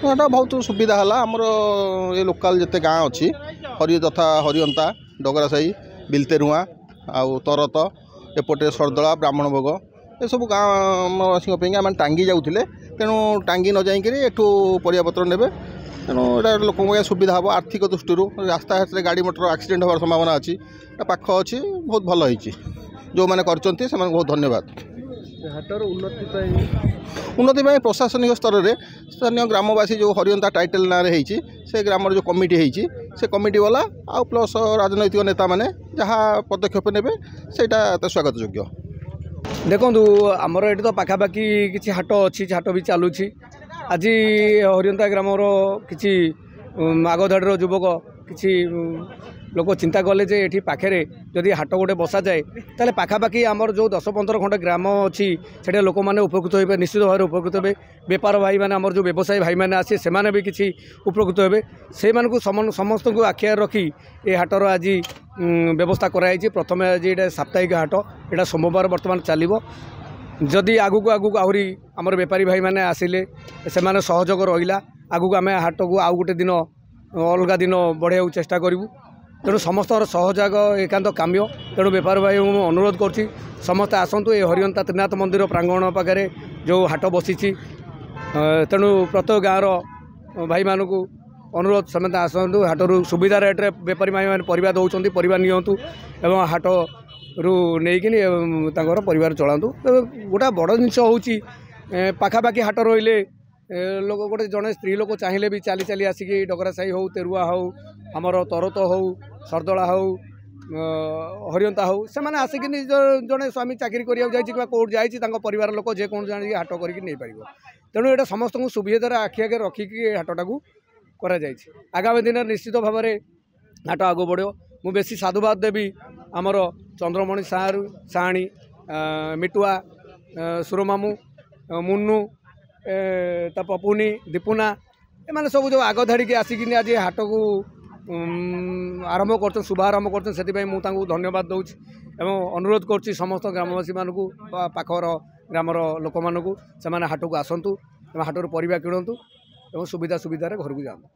ଏଇଟା ବହୁତ ସୁବିଧା ହେଲା ଆମର ଏ ଲୋକାଲ ଯେତେ ଗାଁ ଅଛି ଯଥା ହରିଅନ୍ତା ଡଗରାସାହି ବିଲତେରୁଆ ଆଉ ତରତ ଏପଟେ ସରଦଳା ବ୍ରାହ୍ମଣଭୋଗ ଏସବୁ ଗାଁବାସୀଙ୍କ ପାଇଁ ଆମେ ଟାଙ୍ଗି ଯାଉଥିଲେ ତେଣୁ ଟାଙ୍ଗି ନ ଯାଇକରି ଏଠୁ ପରିବାପତ୍ର ନେବେ ତେଣୁ ଏଇଟା ଲୋକଙ୍କ ପାଇଁ ସୁବିଧା ହେବ ଆର୍ଥିକ ଦୃଷ୍ଟିରୁ ରାସ୍ତାଘାଟରେ ଗାଡ଼ି ମଟର ଆକ୍ସିଡେଣ୍ଟ ହେବାର ସମ୍ଭାବନା ଅଛି ଏଇଟା ପାଖ ଅଛି ବହୁତ ଭଲ ହେଇଛି ଯେଉଁମାନେ କରିଛନ୍ତି ସେମାନଙ୍କୁ ବହୁତ ଧନ୍ୟବାଦ। ହାଟର ଉନ୍ନତି ପାଇଁ ପ୍ରଶାସନିକ ସ୍ତରରେ ସ୍ଥାନୀୟ ଗ୍ରାମବାସୀ ଯେଉଁ ହରିଅନ୍ତା ଟାଇଟେଲ୍ ନାଁରେ ହେଇଛି ସେ ଗ୍ରାମର ଯେଉଁ କମିଟି ହେଇଛି ସେ କମିଟି ବାଲା ଆଉ ପ୍ଲସ୍ ରାଜନୈତିକ ନେତାମାନେ ଯାହା ପଦକ୍ଷେପ ନେବେ ସେଇଟା ସ୍ୱାଗତ ଯୋଗ୍ୟ। ଦେଖନ୍ତୁ ଆମର ଏଠି ତ ପାଖାପାଖି କିଛି ହାଟ ଅଛି ହାଟ ବି ଚାଲୁଛି ଆଜି ହରିଅନ୍ତା ଗ୍ରାମର କିଛି ଆଗଧାଡ଼ିର ଯୁବକ କିଛି ଲୋକ ଚିନ୍ତା କଲେ ଯେ ଏଠି ପାଖରେ ଯଦି ହାଟ ଗୋଟେ ବସାଯାଏ ତାହେଲେ ପାଖାପାଖି ଆମର ଯେଉଁ 10-15 ଖଣ୍ଡେ ଗ୍ରାମ ଅଛି ସେଠି ଲୋକମାନେ ଉପକୃତ ହେବେ ନିଶ୍ଚିତ ଭାବରେ ଉପକୃତ ହେବେ ବେପାର ଭାଇମାନେ ଆମର ଯେଉଁ ବ୍ୟବସାୟୀ ଭାଇମାନେ ଆସିବେ ସେମାନେ ବି କିଛି ଉପକୃତ ହେବେ ସେଇମାନଙ୍କୁ ସମସ୍ତଙ୍କୁ ଆଖିଆରେ ରଖି ଏ ହାଟର ଆଜି ବ୍ୟବସ୍ଥା କରାଯାଇଛି। ପ୍ରଥମେ ଆଜି ଏଇଟା ସାପ୍ତାହିକ ହାଟ ଏଇଟା ସୋମବାର ବର୍ତ୍ତମାନ ଚାଲିବ ଯଦି ଆଗକୁ ଆହୁରି ଆମର ବେପାରୀ ଭାଇମାନେ ଆସିଲେ ସେମାନେ ସହଯୋଗ ରହିଲା ଆଗକୁ ଆମେ ହାଟକୁ ଆଉ ଗୋଟେ ଦିନ ଅଲଗା ଦିନ ବଢ଼ାଇବାକୁ ଚେଷ୍ଟା କରିବୁ ତେଣୁ ସମସ୍ତଙ୍କର ସହଯୋଗ ଏକାନ୍ତ କାମ୍ୟ ତେଣୁ ବେପାର ଭାଇଙ୍କୁ ମୁଁ ଅନୁରୋଧ କରୁଛି ସମସ୍ତେ ଆସନ୍ତୁ ଏ ହରିଅନ୍ତା ତ୍ରିନାଥ ମନ୍ଦିର ପ୍ରାଙ୍ଗଣ ପାଖରେ ଯେଉଁ ହାଟ ବସିଛି ତେଣୁ ପ୍ରତ୍ୟେକ ଗାଁର ଭାଇମାନଙ୍କୁ ଅନୁରୋଧ ସେମାନେ ଆସନ୍ତୁ ହାଟରୁ ସୁବିଧା ରେଟ୍ରେ ବେପାରୀ ଭାଇମାନେ ପରିବା ଦେଉଛନ୍ତି ପରିବା ନିଅନ୍ତୁ ଏବଂ ହାଟରୁ ନେଇକିନି ତାଙ୍କର ପରିବାର ଚଳାନ୍ତୁ। ଗୋଟା ବଡ଼ ଜିନିଷ ହେଉଛି ପାଖାପାଖି ହାଟ ରହିଲେ ଲୋକ ଗୋଟେ ଜଣେ ସ୍ତ୍ରୀ ଲୋକ ଚାହିଁଲେ ବି ଚାଲି ଚାଲି ଆସିକି ଡଗରାସାହି ହେଉ ତେରୁଆ ହେଉ ଆମର ତରତ ହେଉ ସରଦଳା ହେଉ ହରିଅନ୍ତା ହେଉ ସେମାନେ ଆସିକି ଜଣେ ସ୍ୱାମୀ ଚାକିରି କରିବାକୁ ଯାଇଛି କିମ୍ବା କେଉଁଠି ଯାଇଛି ତାଙ୍କ ପରିବାର ଲୋକ ଯେକୌଣସି ଜାଣିକି ହାଟ କରିକି ନେଇପାରିବ ତେଣୁ ଏଇଟା ସମସ୍ତଙ୍କୁ ସୁବିଧାରେ ଆଖି ଆଗରେ ରଖିକି ଏ ହାଟଟାକୁ କରାଯାଇଛି। ଆଗାମୀ ଦିନରେ ନିଶ୍ଚିତ ଭାବରେ ହାଟ ଆଗକୁ ବଢ଼ିବ। ମୁଁ ବେଶୀ ସାଧୁବାଦ ଦେବି ଆମର ଚନ୍ଦ୍ରମଣି ସାହାଣୀ ମିଟୁଆ ସୁରମାମୁ ମୁନୁ ତା ପପୁନି ଦୀପୁନା ଏମାନେ ସବୁ ଯେଉଁ ଆଗ ଧାଡ଼ିକି ଆସିକିନି ଆଜି ହାଟକୁ ଆରମ୍ଭ କରୁଛନ୍ତି ଶୁଭ ଆରମ୍ଭ କରୁଛନ୍ତି ସେଥିପାଇଁ ମୁଁ ତାଙ୍କୁ ଧନ୍ୟବାଦ ଦେଉଛି ଏବଂ ଅନୁରୋଧ କରୁଛି ସମସ୍ତ ଗ୍ରାମବାସୀମାନଙ୍କୁ ବା ପାଖର ଗ୍ରାମର ଲୋକମାନଙ୍କୁ ସେମାନେ ହାଟକୁ ଆସନ୍ତୁ ଏବଂ ହାଟରୁ ପରିବା କିଣନ୍ତୁ ଏବଂ ସୁବିଧାରେ ଘରକୁ ଯାଆନ୍ତୁ।